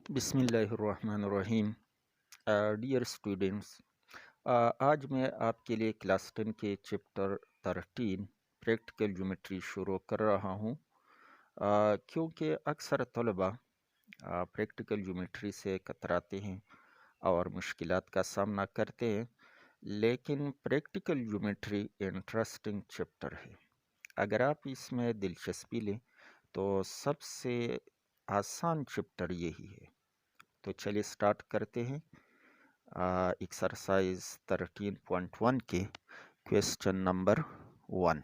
بسم اللہ الرحمن الرحیم۔ ڈیئر اسٹوڈنٹس، آج میں آپ کے لیے کلاس 10 کے چیپٹر 13 پریکٹیکل جیومیٹری شروع کر رہا ہوں، کیونکہ اکثر طلباء پریکٹیکل جیومیٹری سے کتراتے ہیں اور مشکلات کا سامنا کرتے ہیں، لیکن پریکٹیکل جیومیٹری انٹرسٹنگ چیپٹر ہے۔ اگر آپ اس میں دلچسپی لیں تو سب سے آسان چیپٹر یہی ہے۔ تو چلیے سٹارٹ کرتے ہیں ایکسرسائز 13.1 کے کویسچن نمبر 1۔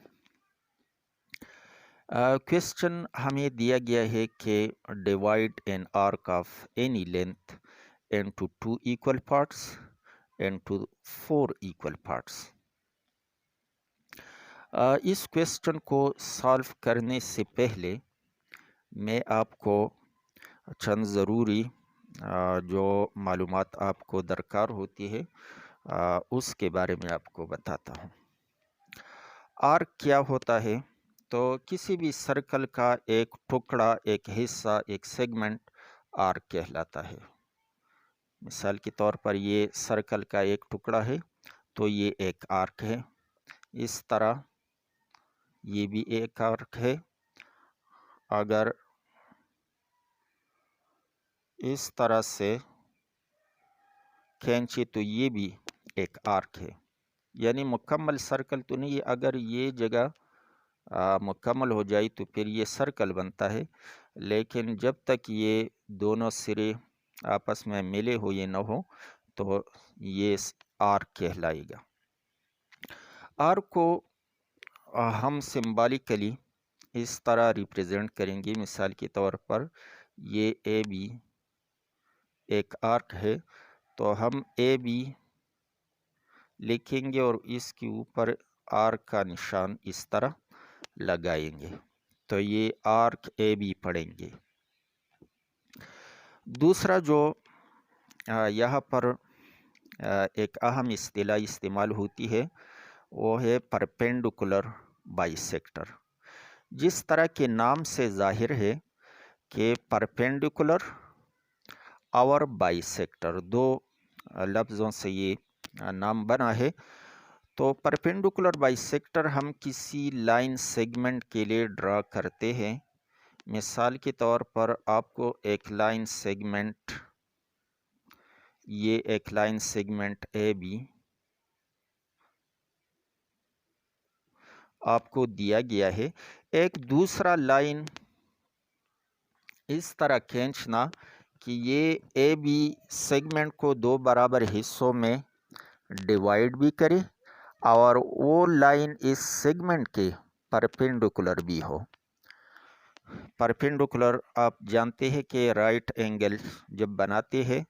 کویسچن ہمیں دیا گیا ہے کہ divide an arc of any length into 2 equal parts into 4 equal parts. اس کویسچن کو سالو کرنے سے پہلے میں آپ کو چند ضروری جو معلومات آپ کو درکار ہوتی ہے اس کے بارے میں آپ کو بتاتا ہوں۔ آرک کیا ہوتا ہے؟ تو کسی بھی سرکل کا ایک ٹکڑا، ایک حصہ، ایک سیگمنٹ آرک کہلاتا ہے۔ مثال کے طور پر یہ سرکل کا ایک ٹکڑا ہے تو یہ ایک آرک ہے۔ اس طرح یہ بھی ایک آرک ہے۔ اگر اس طرح سے کھینچے تو یہ بھی ایک آرک ہے، یعنی مکمل سرکل تو نہیں ہے۔ اگر یہ جگہ مکمل ہو جائے تو پھر یہ سرکل بنتا ہے، لیکن جب تک یہ دونوں سرے آپس میں ملے ہوئے نہ ہو تو یہ آرک کہلائے گا۔ آرک کو ہم سمبالکلی اس طرح ریپریزنٹ کریں گے۔ مثال کے طور پر یہ اے بی ایک آرک ہے تو ہم اے بی لکھیں گے اور اس کے اوپر آرک کا نشان اس طرح لگائیں گے، تو یہ آرک اے بی پڑھیں گے۔ دوسرا جو یہاں پر ایک اہم اصطلاح استعمال ہوتی ہے وہ ہے پرپینڈیکولر بائیسیکٹر۔ جس طرح کے نام سے ظاہر ہے کہ پرپینڈیکولر اور بائیسیکٹر دو لفظوں سے یہ نام بنا ہے۔ تو پرپینڈیکولر بائیسیکٹر ہم کسی لائن سیگمنٹ کے لیے ڈرا کرتے ہیں۔ مثال کے طور پر آپ کو ایک لائن سیگمنٹ، یہ ایک لائن سیگمنٹ اے بی آپ کو دیا گیا ہے۔ ایک دوسرا لائن اس طرح کھینچنا کہ یہ اے بی سیگمنٹ کو دو برابر حصوں میں ڈیوائیڈ بھی کرے اور وہ لائن اس سیگمنٹ کے پرپینڈیکولر بھی ہو۔ پرپینڈیکولر آپ جانتے ہیں کہ رائٹ اینگل جب بناتے ہیں،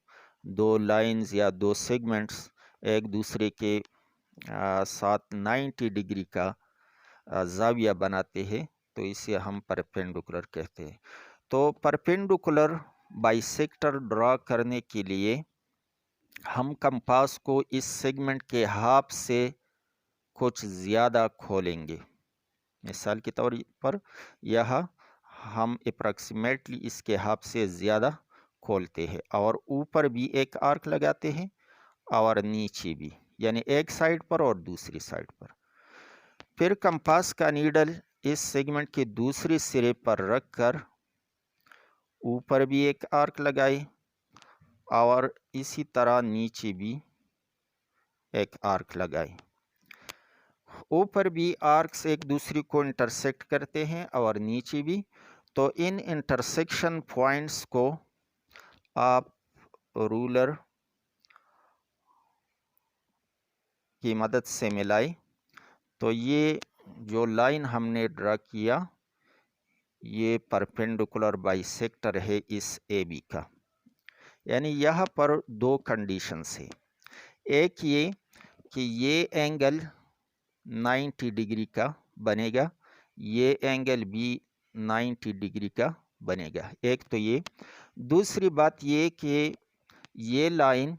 دو لائنز یا دو سیگمنٹس ایک دوسرے کے ساتھ 90 ڈگری کا زاویہ بناتے ہیں تو اسے ہم پرپینڈیکولر کہتے ہیں۔ تو پرپینڈیکولر بائیسیکٹر ڈرا کرنے کے لیے ہم کمپاس کو اس سیگمنٹ کے ہاف سے کچھ زیادہ کھولیں گے۔ مثال کے طور پر یہاں ہم اپروکسیمیٹلی اس کے ہاف سے زیادہ کھولتے ہیں اور اوپر بھی ایک آرک لگاتے ہیں اور نیچے بھی، یعنی ایک سائڈ پر اور دوسری سائڈ پر۔ پھر کمپاس کا نیڈل اس سیگمنٹ کے دوسرے سرے پر رکھ کر اوپر بھی ایک آرک لگائے اور اسی طرح نیچے بھی ایک آرک لگائے۔ اوپر بھی آرکس ایک دوسرے کو انٹرسیکٹ کرتے ہیں اور نیچے بھی، تو ان انٹرسیکشن پوائنٹس کو آپ رولر کی مدد سے ملائیں تو یہ جو لائن ہم نے ڈرا کیا یہ پرپینڈیکولر بائیسیکٹر ہے اس اے بی کا۔ یعنی یہاں پر دو کنڈیشنز ہیں، ایک یہ کہ یہ اینگل 90 ڈگری کا بنے گا، یہ اینگل بھی 90 ڈگری کا بنے گا، ایک تو یہ۔ دوسری بات یہ کہ یہ لائن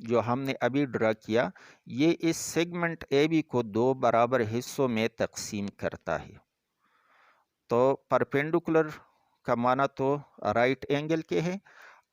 جو ہم نے ابھی ڈرا کیا یہ اس سیگمنٹ اے بی کو دو برابر حصوں میں تقسیم کرتا ہے۔ تو پرپینڈیکولر کا معنی تو رائٹ اینگل کے ہے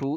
2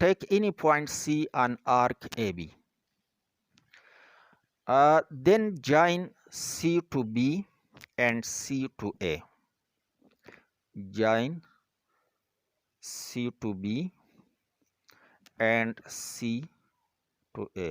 take any point C on arc AB. Then join C to B and C to A. Join C to B and C to A.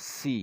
C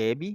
AB,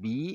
B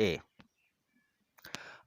A।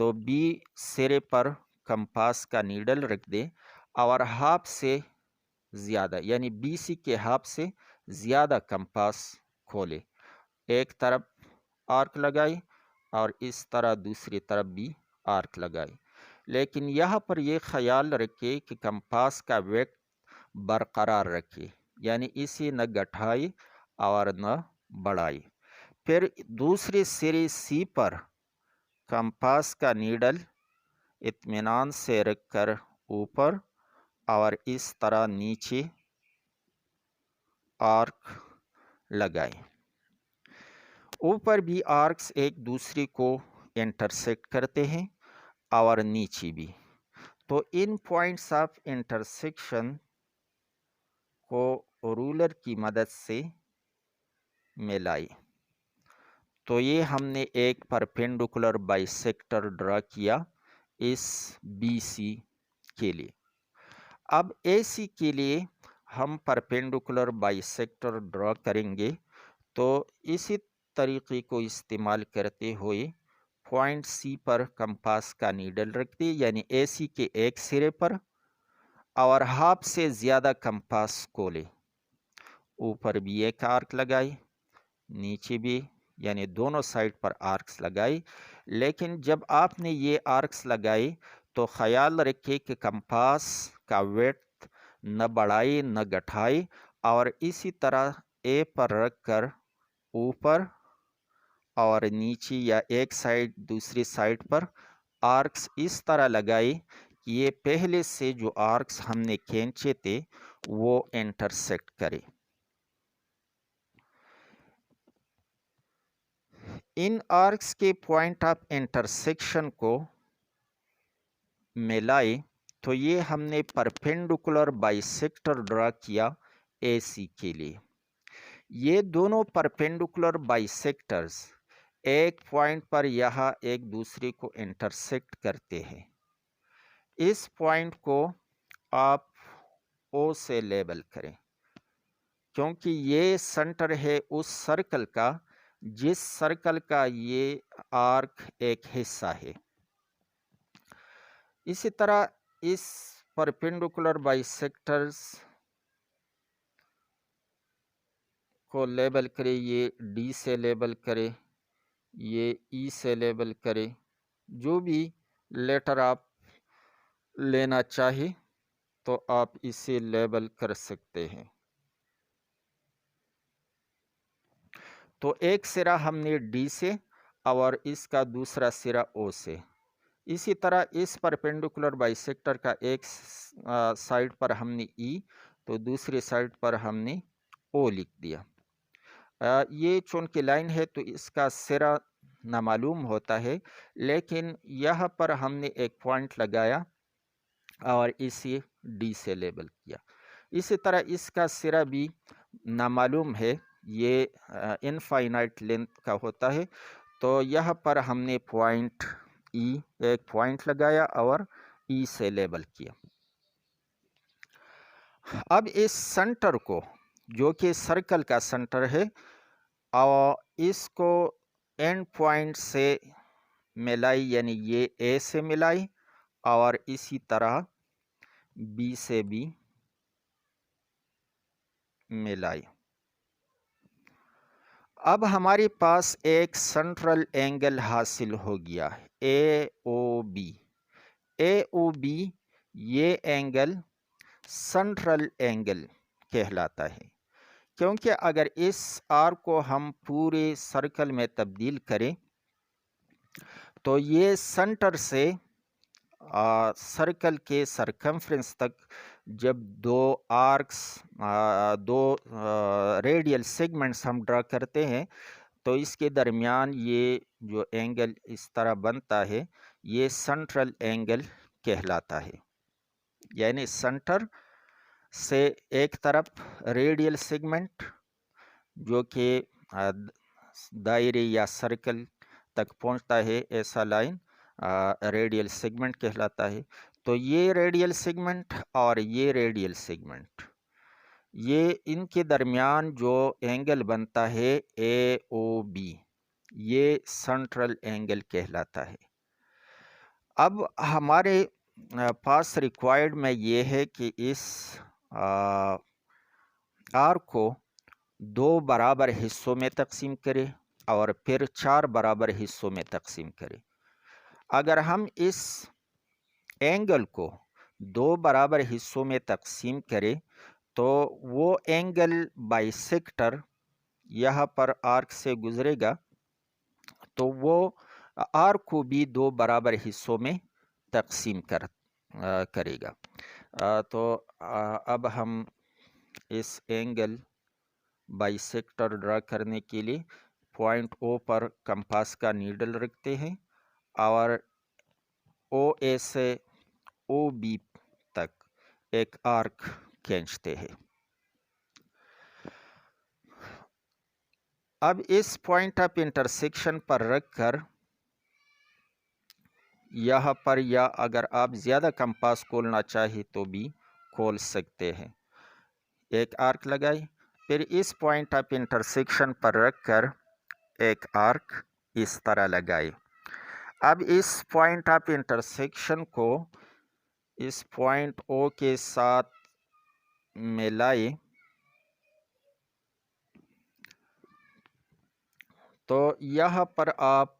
تو be سرے پر compass کا needle رکھ دیں اور half سے زیادہ یعنی B C کے ہاف سے زیادہ کمپاس کھولے، ایک طرف آرک لگائی اور اس طرح دوسری طرف بھی آرک لگائی، لیکن یہاں پر یہ خیال رکھے کہ کمپاس کا ویٹ برقرار رکھے، یعنی اسے نہ گٹھائی اور نہ بڑھائی۔ پھر دوسرے سرے سی پر کمپاس کا نیڈل اطمینان سے رکھ کر اوپر اور اس طرح نیچے آرک لگائیں۔ اوپر بھی آرکس ایک دوسرے کو انٹرسیکٹ کرتے ہیں اور نیچے بھی، تو ان پوائنٹس آف انٹرسیکشن کو رولر کی مدد سے ملائی۔ تو یہ ہم نے ایک پرپینڈیکولر بائیسیکٹر ڈرا کیا اس بی سی کے لیے۔ اب اے سی کے لیے ہم پرپینڈیکولر بائیسیکٹر ڈرا کریں گے، تو اسی طریقے کو استعمال کرتے ہوئے پوائنٹ سی پر کمپاس کا نیڈل رکھ دیں، یعنی اے سی کے ایک سرے پر، اور ہاف سے زیادہ کمپاس کو لے، اوپر بھی ایک آرک لگائی، نیچے بھی، یعنی دونوں سائڈ پر آرکس لگائی۔ لیکن جب آپ نے یہ آرکس لگائی تو خیال رکھے کہ کمپاس کا ویڈتھ نہ بڑھائی نہ گٹھائی، اور اسی طرح اے پر رکھ کر اوپر اور نیچے یا ایک سائڈ دوسری سائڈ پر آرکس اس طرح لگائی کہ یہ پہلے سے جو آرکس ہم نے کھینچے تھے وہ انٹرسیکٹ کرے۔ ان آرکس کے پوائنٹ آف انٹرسیکشن کو ملائے تو یہ ہم نے پرپینڈیکولر بائیسیکٹر ڈرا کیا اے سی کے لیے۔ یہ دونوں پرپینڈیکولر بائیسیکٹرز ایک پوائنٹ پر یہاں ایک دوسرے کو انٹرسیکٹ کرتے ہیں۔ اس پوائنٹ کو آپ او سے لیبل کریں، کیونکہ یہ سنٹر ہے اس سرکل کا جس سرکل کا یہ آرک ایک حصہ ہے۔ اسی طرح اس پرپینڈیکولر بائیسیکٹرز کو لیبل کرے، یہ ڈی سے لیبل کرے، یہ ای سے لیبل کرے، جو بھی لیٹر آپ لینا چاہے تو آپ اسے لیبل کر سکتے ہیں۔ تو ایک سرا ہم نے ڈی سے اور اس کا دوسرا سرا او سے۔ اسی طرح اس پرپینڈیکولر بائیسیکٹر کا ایک سائڈ پر ہم نے ای تو دوسری سائڈ پر ہم نے او لکھ دیا۔ یہ چونکہ لائن ہے تو اس کا سرا نامعلوم ہوتا ہے، لیکن یہاں پر ہم نے ایک پوائنٹ لگایا اور اسے ڈی سے لیبل کیا۔ اسی طرح اس کا سرا بھی نامعلوم ہے، یہ انفائنائٹ لینتھ کا ہوتا ہے، تو یہاں پر ہم نے پوائنٹ ای ایک پوائنٹ لگایا اور ای سے لیبل کیا۔ اب اس سنٹر کو جو کہ سرکل کا سنٹر ہے اور اس کو اینڈ پوائنٹ سے ملائی، یعنی یہ اے سے ملائی اور اسی طرح بی سے بھی ملائی۔ اب ہمارے پاس ایک سنٹرل اینگل حاصل ہو گیا، اے O be. A O be یہ اینگل سنٹرل اینگل کہلاتا ہے، کیونکہ اگر اس آر کو ہم پورے سرکل میں تبدیل کریں تو یہ سنٹر سے سرکل کے سرکمفرنس تک جب دو آرکس دو ریڈیل سیگمنٹس ہم ڈرا کرتے ہیں تو اس کے درمیان یہ جو اینگل اس طرح بنتا ہے یہ سنٹرل اینگل کہلاتا ہے، یعنی سنٹر سے ایک طرف ریڈیل سیگمنٹ جو کہ دائرے یا سرکل تک پہنچتا ہے، ایسا لائن ریڈیل سیگمنٹ کہلاتا ہے۔ تو یہ ریڈیل سیگمنٹ اور یہ ریڈیل سیگمنٹ، یہ ان کے درمیان جو اینگل بنتا ہے اے او بی، یہ سنٹرل اینگل کہلاتا ہے۔ اب ہمارے پاس ریکوائرڈ میں یہ ہے کہ اس آرک کو 2 برابر حصوں میں تقسیم کرے اور پھر 4 برابر حصوں میں تقسیم کرے۔ اگر ہم اس اینگل کو 2 برابر حصوں میں تقسیم کرے تو وہ اینگل بائیسیکٹر یہاں پر آرک سے گزرے گا، تو وہ آرک کو بھی 2 برابر حصوں میں تقسیم کرے گا۔ تو اب ہم اس اینگل بائیسیکٹر ڈرا کرنے کے لیے پوائنٹ او پر کمپاس کا نیڈل رکھتے ہیں اور او اے سے او بی تک ایک آرک کھینچتے ہیں۔ اب اس پوائنٹ آف انٹرسیکشن پر رکھ کر یہاں پر، یا اگر آپ زیادہ کمپاس کھولنا چاہیے تو بھی کھول سکتے ہیں، ایک آرک لگائی، پھر اس پوائنٹ آف انٹرسیکشن پر رکھ کر ایک آرک اس طرح لگائی۔ اب اس پوائنٹ آف انٹرسیکشن کو اس پوائنٹ او کے ساتھ ملائی تو یہاں پر آپ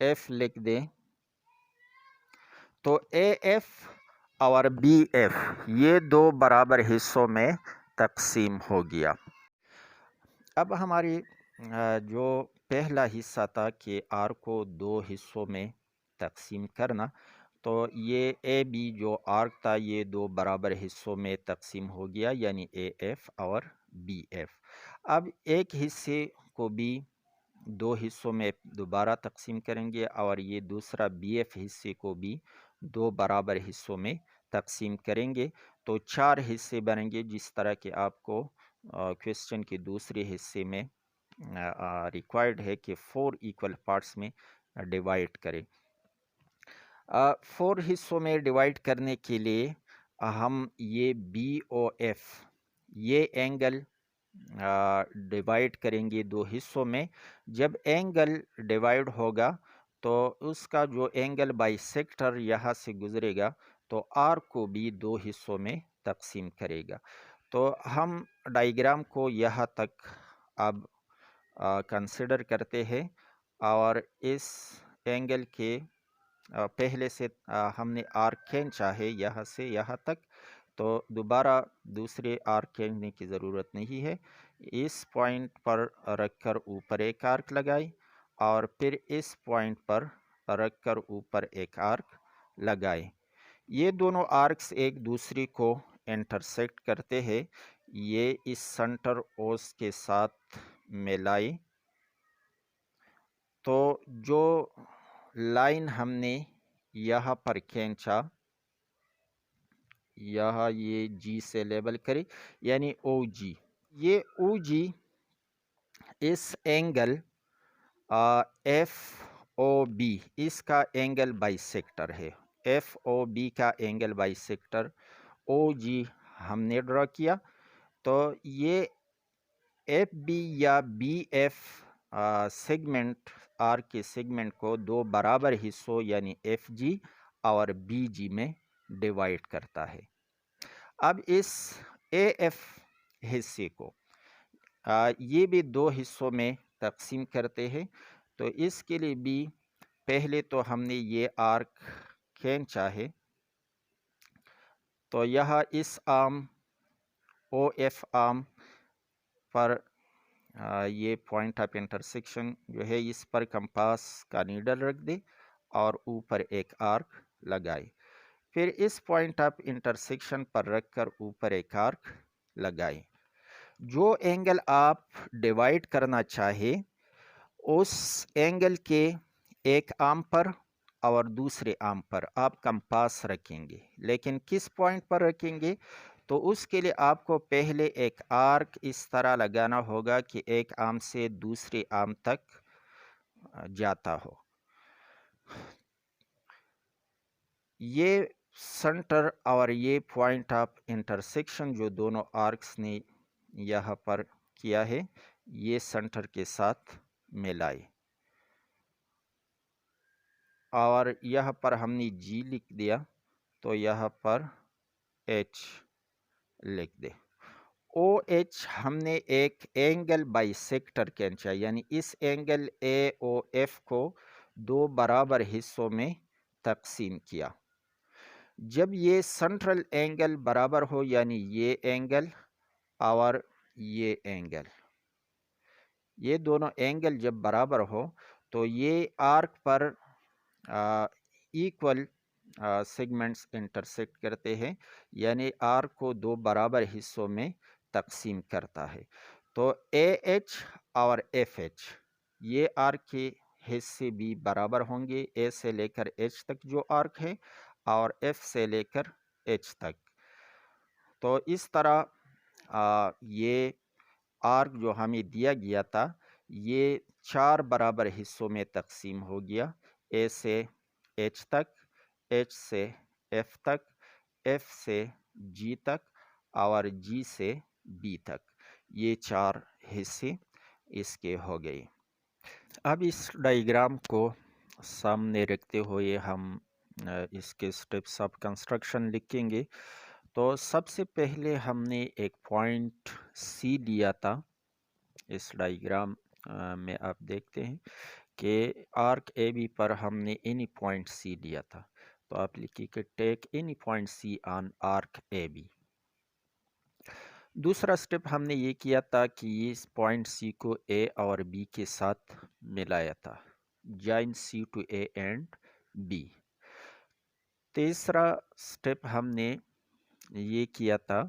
ایف لکھ دیں، تو اے ایف اور بی ایف یہ 2 برابر حصوں میں تقسیم ہو گیا۔ اب ہماری جو پہلا حصہ تھا کہ آرک کو 2 حصوں میں تقسیم کرنا، تو یہ اے بی جو آرک تھا یہ 2 برابر حصوں میں تقسیم ہو گیا، یعنی اے ایف اور بی ایف۔ اب ایک حصے کو بھی 2 حصوں میں دوبارہ تقسیم کریں گے اور یہ دوسرا بی ایف حصے کو بھی 2 برابر حصوں میں تقسیم کریں گے، تو 4 حصے بنیں گے، جس طرح کہ آپ کو کویسچن کے دوسرے حصے میں ریکوائرڈ ہے کہ 4 ایکول پارٹس میں ڈیوائڈ کریں۔ 4 حصوں میں ڈیوائڈ کرنے کے لیے ہم یہ بی او ایف یہ اینگل ڈیوائڈ کریں گے 2 حصوں میں۔ جب اینگل ڈیوائڈ ہوگا تو اس کا جو اینگل بائیسیکٹر یہاں سے گزرے گا تو آرک کو بھی 2 حصوں میں تقسیم کرے گا۔ تو ہم ڈائیگرام کو یہاں تک اب کنسیڈر کرتے ہیں، اور اس اینگل کے پہلے سے ہم نے آرک کھینچا ہے یہاں سے یہاں تک، تو دوبارہ دوسرے آرک کھینچنے کی ضرورت نہیں ہے۔ اس پوائنٹ پر رکھ کر اوپر ایک آرک لگائی اور پھر اس پوائنٹ پر رکھ کر اوپر ایک آرک لگائے۔ یہ دونوں آرکس ایک دوسرے کو انٹرسیکٹ کرتے ہیں، یہ اس سنٹر اوس کے ساتھ ملائی، تو جو لائن ہم نے یہاں پر کھینچا، یہاں یہ جی سے لیبل کرے، یعنی او جی، یہ او جی اس اینگل ایف او بی اس کا اینگل بائیسیکٹر ہے۔ ایف او بی کا اینگل بائیسیکٹر او جی ہم نے ڈرا کیا، تو یہ ایف بی یا بی ایف سیگمنٹ آرک کے سیگمنٹ کو 2 برابر حصوں یعنی ایف جی اور بی جی میں ڈیوائڈ کرتا ہے۔ اب اس اے ایف حصے کو یہ بھی 2 حصوں میں تقسیم کرتے ہیں، تو اس کے لیے بھی پہلے تو ہم نے یہ آرک کھینچا ہے، تو یہاں اس آرم او ایف آرم پر یہ پوائنٹ آف انٹرسیکشن جو ہے اس پر کمپاس کا نیڈل رکھ دے اور اوپر ایک آرک لگائے، پھر اس پوائنٹ آف انٹرسیکشن پر رکھ کر اوپر ایک آرک لگائے۔ جو اینگل آپ ڈیوائڈ کرنا چاہے اس اینگل کے ایک آرم پر اور دوسرے آرم پر آپ کمپاس رکھیں گے، لیکن کس پوائنٹ پر رکھیں گے؟ تو اس کے لیے آپ کو پہلے ایک آرک اس طرح لگانا ہوگا کہ ایک آرم سے دوسرے آرم تک جاتا ہو۔ یہ سنٹر اور یہ پوائنٹ آف انٹرسیکشن جو دونوں آرکس نے یہاں پر کیا ہے، یہ سنٹر کے ساتھ ملائے۔ اور یہاں پر ہم نے جی لکھ دیا تو یہاں پر ایچ لکھ دے. او ایچ ہم نے ایک اینگل بائی سیکٹر کھینچا، یعنی اس اینگل اے او ایف کو دو برابر حصوں میں تقسیم کیا. جب یہ سنٹرل اینگل برابر ہو، یعنی یہ اینگل اور یہ اینگل، یہ دونوں اینگل جب برابر ہو تو یہ آرک پر ایکول سیگمنٹس انٹرسیکٹ کرتے ہیں، یعنی آرک کو دو برابر حصوں میں تقسیم کرتا ہے. تو اے ایچ اور ایف ایچ یہ آرک کے حصے بھی برابر ہوں گے، اے سے لے کر ایچ تک جو آرک ہے اور ایف سے لے کر ایچ تک. تو اس طرح یہ آرک جو ہمیں دیا گیا تھا یہ چار برابر حصوں میں تقسیم ہو گیا، اے سے ایچ تک، ایچ سے ایف تک، ایف سے جی تک اور جی سے بی تک. یہ چار حصے اس کے ہو گئے. اب اس ڈائیگرام کو سامنے رکھتے ہوئے ہم اس کے سٹیپس آف کنسٹرکشن لکھیں گے. تو سب سے پہلے ہم نے ایک پوائنٹ سی لیا تھا. اس ڈائیگرام میں آپ دیکھتے ہیں کہ آرک اے بی پر ہم نے اینی پوائنٹ سی لیا تھا. تو آپ لکھیے کہ take any point C on arc A B. دوسرا سٹیپ ہم نے یہ کیا تھا کہ اس پوائنٹ سی کو اے اور بی کے ساتھ ملایا تھا، join C to A and B. تیسرا سٹیپ ہم نے یہ کیا تھا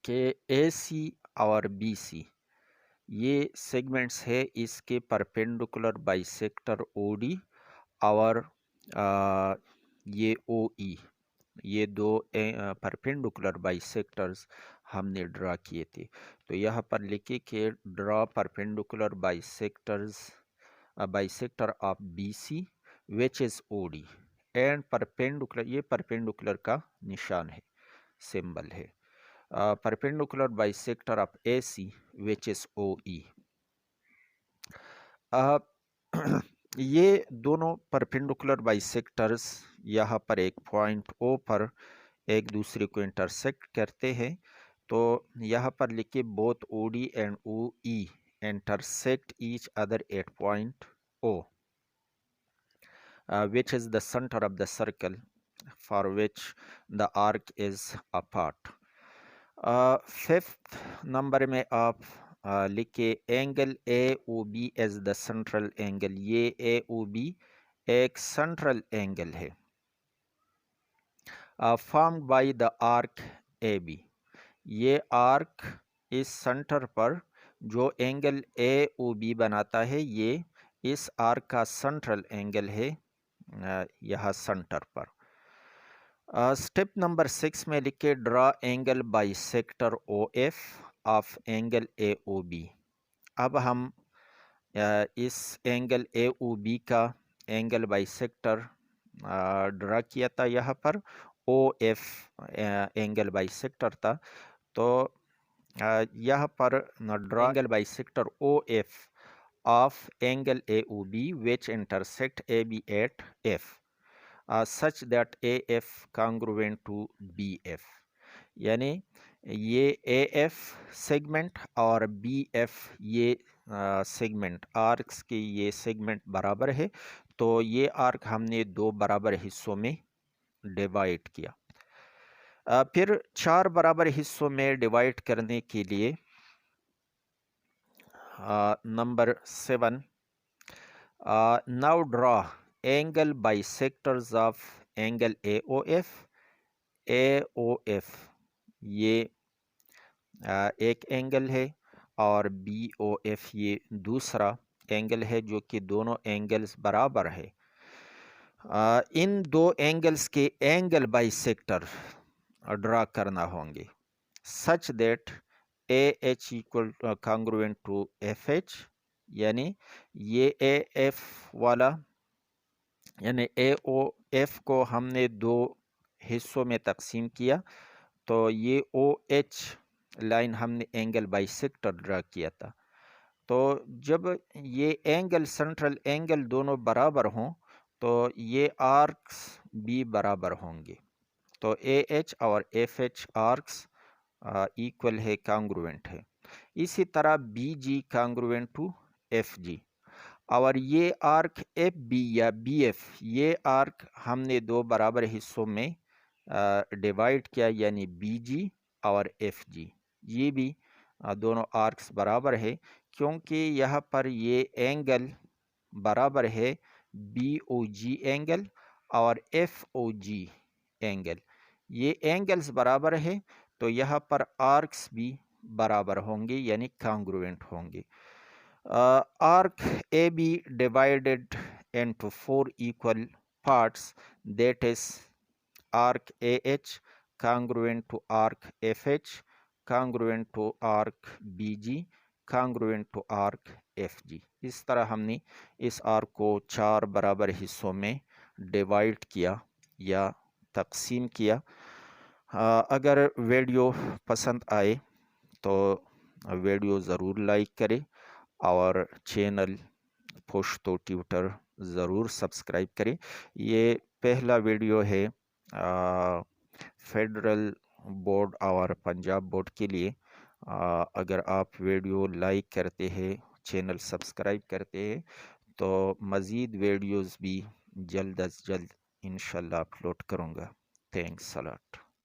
کہ اے سی اور بی سی یہ سیگمنٹس ہے، اس کے perpendicular bisector O D اور یہ او ای، یہ دو پرپینڈیکولر بائی سیکٹرز ہم نے ڈرا کیے تھے. تو یہاں پر لکھے کہ draw perpendicular bisector of B C which is O D and perpendicular, یہ پرپینڈیکولر کا نشان ہے، سمبل ہے. perpendicular bisector of AC which is OE. یہ دونوں perpendicular bisectors یہاں پر ایک پوائنٹ O پر ایک دوسرے کو انٹرسیکٹ کرتے ہیں. تو یہاں پر لکھے both OD and OE intersect each other at point O which is the center of the circle for which the arc is apart. Fifth number میں آپ لکھے angle A O B is the central angle. یہ A O B ایک central angle ہے formed by the arc A B. یہ arc اس centre پر جو اینگل اے او بی بناتا ہے یہ اس آرک کا سنٹرل اینگل ہے یہاں سنٹر پر. سٹیپ نمبر 6 میں لکھے draw angle bisector O F of angle A O B. اب ہم اس اینگل اے او بی کا اینگل بائی سیکٹر ڈرا کیا تھا، یہاں پر O F angle bisector تھا. تو یہاں پر draw angle bisector O F of angle A O B which intersect A B at F such that AF congruent to BF. یعنی یہ AF سیگمنٹ اور BF یہ segment arcs کے یہ سیگمنٹ برابر ہے. تو یہ آرک ہم نے دو برابر حصوں میں ڈیوائڈ کیا. پھر چار برابر حصوں میں ڈیوائڈ کرنے کے لیے number 7 now draw angle bisectors of angle A O F. A O F یہ ایک اینگل ہے اور بی او ایف یہ دوسرا اینگل ہے جو کہ دونوں اینگلز برابر ہے. ان دو اینگلز کے اینگل بائی سیکٹر ڈرا کرنا ہوں گے such that A H equal congruent to F H. یعنی یہ اے ایف والا یعنی اے او ایف کو ہم نے دو حصوں میں تقسیم کیا تو یہ او ایچ لائن ہم نے اینگل بائی سیکٹر ڈرا کیا تھا. تو جب یہ اینگل سنٹرل اینگل دونوں برابر ہوں تو یہ آرکس بھی برابر ہوں گے. تو اے ایچ اور ایف ایچ آرکس ایکول ہے، کانگروینٹ ہے. اسی طرح B G congruent to F G. اور یہ آرک ایف بی یا بی ایف، یہ آرک ہم نے دو برابر حصوں میں ڈیوائڈ کیا، یعنی بی جی اور ایف جی. یہ بھی دونوں آرکس برابر ہے، کیونکہ یہاں پر یہ اینگل برابر ہے بی او جی اینگل اور ایف او جی اینگل. یہ اینگلز برابر ہے تو یہاں پر آرکس بھی برابر ہوں گے، یعنی کانگروینٹ ہوں گے. Arc AB divided into 4 equal parts, that is arc AH congruent to arc FH congruent to arc BG congruent to arc FG. اس طرح ہم نے اس آرک کو 4 برابر حصوں میں ڈیوائڈ کیا یا تقسیم کیا. اگر ویڈیو پسند آئے تو ویڈیو ضرور لائک کرے اور چینل پشتو ٹیوٹر ضرور سبسکرائب کریں. یہ پہلا ویڈیو ہے فیڈرل بورڈ اور پنجاب بورڈ کے لیے. اگر آپ ویڈیو لائک کرتے ہیں، چینل سبسکرائب کرتے ہیں، تو مزید ویڈیوز بھی جلد از جلد انشاءاللہ اپلوڈ کروں گا. Thanks allot.